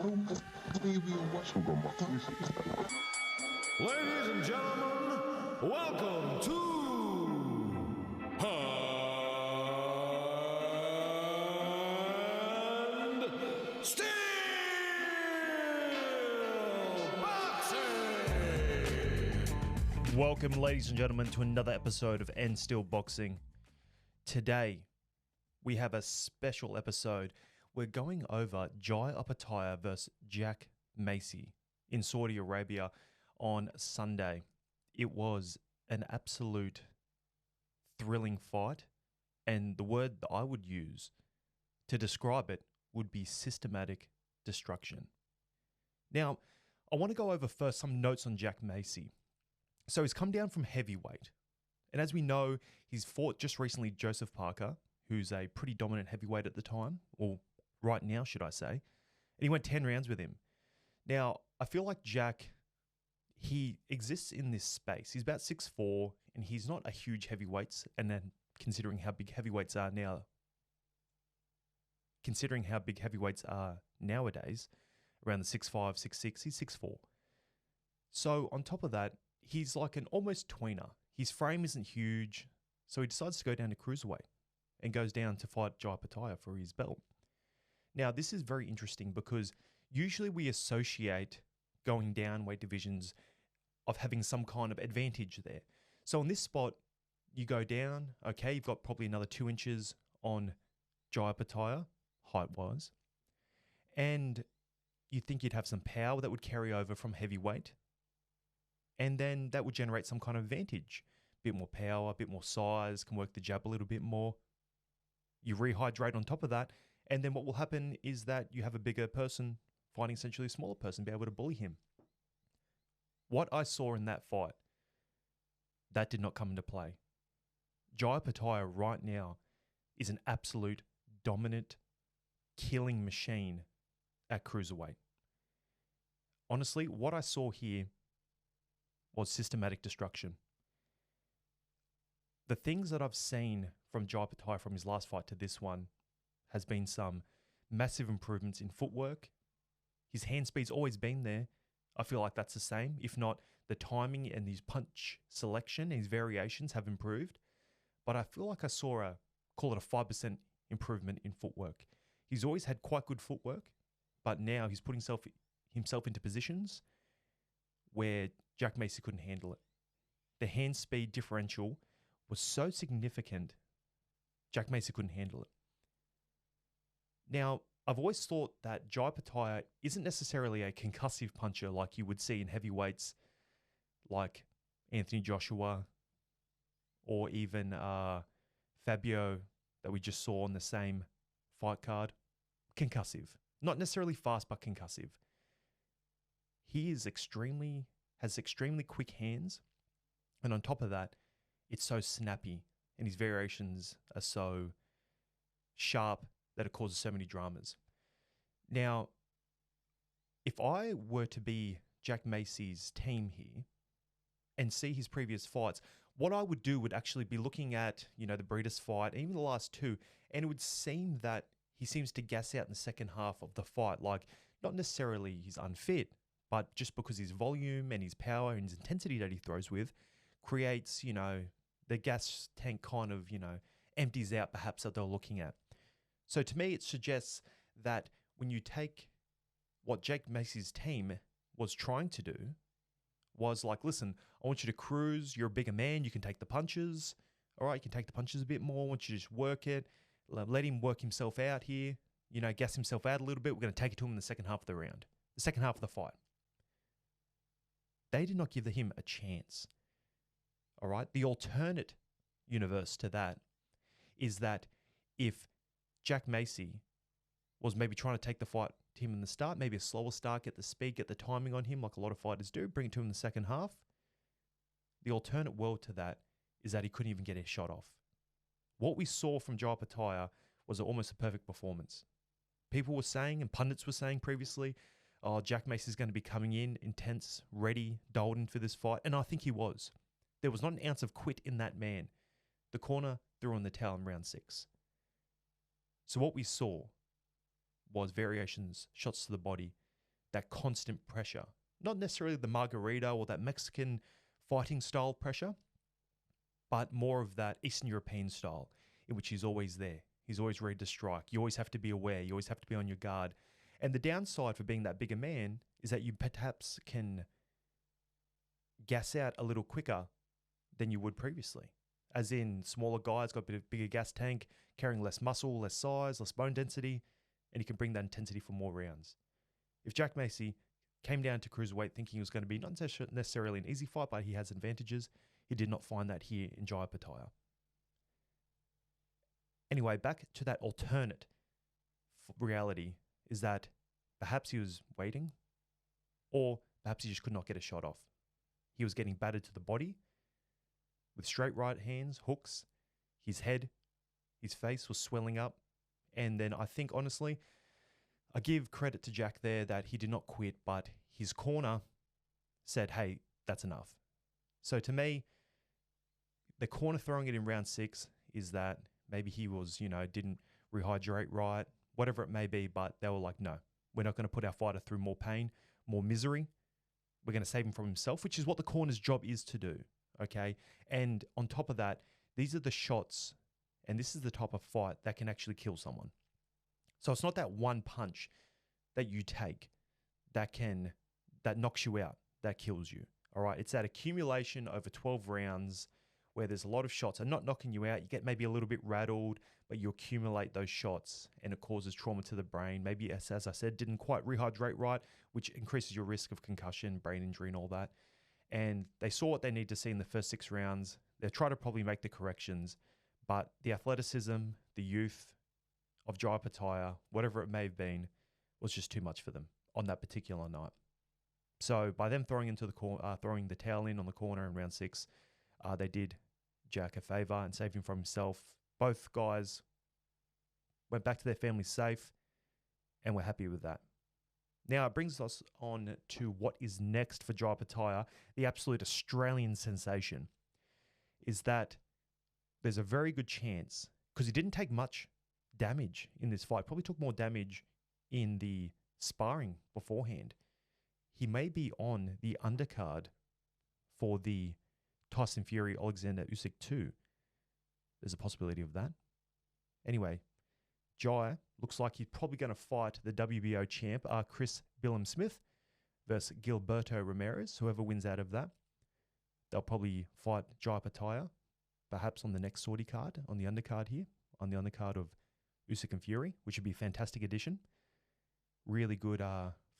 Ladies and gentlemen, welcome to Still Boxing! Welcome, ladies and gentlemen, to another episode of And Still Boxing. Today, we have a special episode. We're going over Jai Opetaia versus Jack Massey in Saudi Arabia on Sunday. It was an absolute thrilling fight, and the word that I would use to describe it would be systematic destruction. Now, I want to go over first some notes on Jack Massey. So he's come down from heavyweight, and as we know, he's fought just recently Joseph Parker, who's a pretty dominant heavyweight at the time, or right now, should I say, and he went 10 rounds with him. Now, I feel like Jack, he exists in this space. He's about 6'4", and he's not a huge heavyweight, and then considering how big heavyweights are nowadays, around the 6'5", 6'6", he's 6'4". So on top of that, he's like an almost tweener. His frame isn't huge, so he decides to go down to cruiserweight and goes down to fight Jai Opetaia for his belt. Now, this is very interesting because usually we associate going down weight divisions of having some kind of advantage there. So in this spot, you go down, okay, you've got probably another 2 inches on Jai Opetaia, height-wise, and you think you'd have some power that would carry over from heavyweight, and then that would generate some kind of advantage. A bit more power, a bit more size, can work the jab a little bit more. You rehydrate on top of that, and then what will happen is that you have a bigger person fighting essentially a smaller person, be able to bully him. What I saw in that fight, that did not come into play. Jai Opetaia right now is an absolute dominant killing machine at cruiserweight. Honestly, what I saw here was systematic destruction. The things that I've seen from Jai Opetaia from his last fight to this one has been some massive improvements in footwork. His hand speed's always been there. I feel like that's the same. If not, the timing and his punch selection and his variations have improved. But I feel like I saw call it a 5% improvement in footwork. He's always had quite good footwork, but now he's putting himself into positions where Jack Massey couldn't handle it. The hand speed differential was so significant, Jack Massey couldn't handle it. Now, I've always thought that Jai Opetaia isn't necessarily a concussive puncher like you would see in heavyweights like Anthony Joshua or even Fabio that we just saw on the same fight card. Concussive. Not necessarily fast, but concussive. He has extremely quick hands, and on top of that, it's so snappy, and his variations are so sharp that it causes so many dramas. Now, if I were to be Jack Massey's team here and see his previous fights, what I would do would actually be looking at, the Breeders' fight, even the last two, and it would seem that he seems to gas out in the second half of the fight. Like, not necessarily he's unfit, but just because his volume and his power and his intensity that he throws with creates, the gas tank kind of, empties out perhaps that they're looking at. So to me, it suggests that when you take what Jack Massey's team was trying to do was like, listen, I want you to cruise. You're a bigger man. You can take the punches. All right, you can take the punches a bit more. I want you to just work it. Let him work himself out here. Gas himself out a little bit. We're going to take it to him in the second half of the round, the second half of the fight. They did not give him a chance. All right, the alternate universe to that is that if Jack Massey was maybe trying to take the fight to him in the start, maybe a slower start, get the speed, get the timing on him like a lot of fighters do, bring it to him in the second half. The alternate world to that is that he couldn't even get his shot off. What we saw from Jai Opetaia was almost a perfect performance. People were saying, and pundits were saying previously, oh, Jack Massey's going to be coming in, intense, ready, dialed in for this fight. And I think he was. There was not an ounce of quit in that man. The corner threw on the towel in round 6. So what we saw was variations, shots to the body, that constant pressure. Not necessarily the margarita or that Mexican fighting style pressure, but more of that Eastern European style in which he's always there. He's always ready to strike. You always have to be aware. You always have to be on your guard. And the downside for being that bigger man is that you perhaps can gas out a little quicker than you would previously. As in, smaller guys got a bit of bigger gas tank, carrying less muscle, less size, less bone density, and you can bring that intensity for more rounds. If Jack Massey came down to cruiserweight thinking it was going to be not necessarily an easy fight, but he has advantages, he did not find that here in Jai Opetaia. Anyway, back to that alternate reality is that perhaps he was waiting, or perhaps he just could not get a shot off. He was getting battered to the body with straight right hands, hooks. His head, his face was swelling up. And then I think, honestly, I give credit to Jack there that he did not quit, but his corner said, hey, that's enough. So to me, the corner throwing it in round 6 is that maybe he was, didn't rehydrate right, whatever it may be, but they were like, no, we're not going to put our fighter through more pain, more misery. We're going to save him from himself, which is what the corner's job is to do, okay? And on top of that, these are the shots, and this is the type of fight that can actually kill someone. So it's not that one punch that you take that knocks you out, that kills you, all right? It's that accumulation over 12 rounds where there's a lot of shots and not knocking you out. You get maybe a little bit rattled, but you accumulate those shots and it causes trauma to the brain. Maybe, as I said, didn't quite rehydrate right, which increases your risk of concussion, brain injury and all that. And they saw what they need to see in the first 6 rounds. They'll try to probably make the corrections, but the athleticism, the youth of Jai Opetaia, whatever it may have been, was just too much for them on that particular night. So by them throwing the towel in on the corner in round 6, they did Jack a favour and saved him from himself. Both guys went back to their families safe, and we're happy with that. Now it brings us on to what is next for Jai Opetaia, the absolute Australian sensation, is that there's a very good chance, because he didn't take much damage in this fight, probably took more damage in the sparring beforehand. He may be on the undercard for the Tyson Fury Alexander Usyk 2. There's a possibility of that. Anyway, Jai looks like he's probably going to fight the WBO champ, Chris Billam-Smith, versus Gilberto Ramirez, whoever wins out of that. They'll probably fight Jai Opetaia, perhaps on the next Saudi card, on the undercard here, on the undercard of Usyk and Fury, which would be a fantastic addition. Really good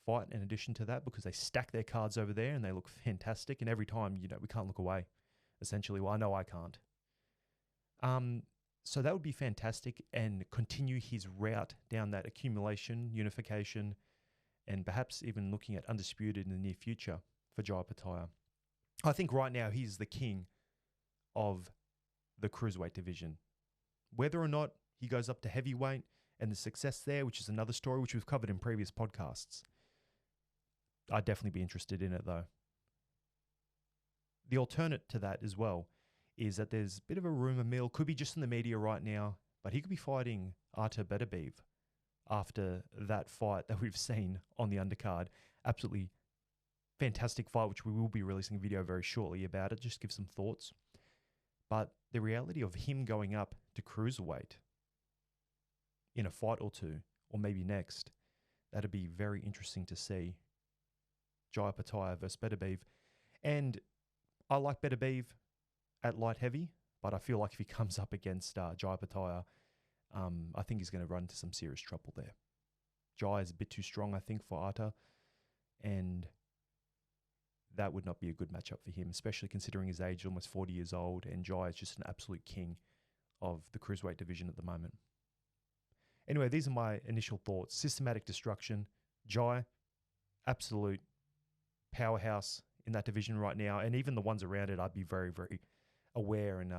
fight in addition to that, because they stack their cards over there and they look fantastic. And every time, we can't look away, essentially. Well, I know I can't. So that would be fantastic and continue his route down that accumulation, unification, and perhaps even looking at undisputed in the near future for Jai Opetaia. I think right now he's the king of the cruiserweight division. Whether or not he goes up to heavyweight and the success there, which is another story which we've covered in previous podcasts, I'd definitely be interested in it though. The alternate to that as well is that there's a bit of a rumour mill, could be just in the media right now, but he could be fighting Artur Beterbiev after that fight that we've seen on the undercard. Absolutely fantastic fight, which we will be releasing a video very shortly about it, just give some thoughts. But the reality of him going up to cruiserweight in a fight or two, or maybe next, that'd be very interesting to see. Jai Opetaia versus Beterbiev. And I like Beterbiev at light heavy, but I feel like if he comes up against Jai Opetaia, I think he's going to run into some serious trouble there. Jai is a bit too strong, I think, for Artur, and that would not be a good matchup for him, especially considering his age, almost 40 years old, and Jai is just an absolute king of the cruiserweight division at the moment. Anyway, these are my initial thoughts. Systematic destruction. Jai, absolute powerhouse in that division right now, and even the ones around it, I'd be very, very aware and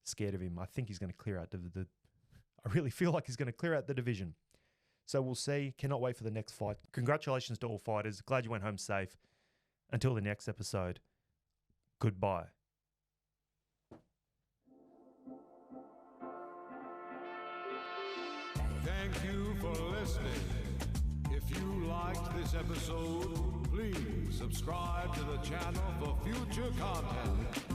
scared of him. I think he's going to clear out I really feel like he's going to clear out the division. So we'll see. Cannot wait for the next fight. Congratulations to all fighters. Glad you went home safe. Until the next episode, goodbye. Thank you for listening. If you liked this episode, please subscribe to the channel for future content.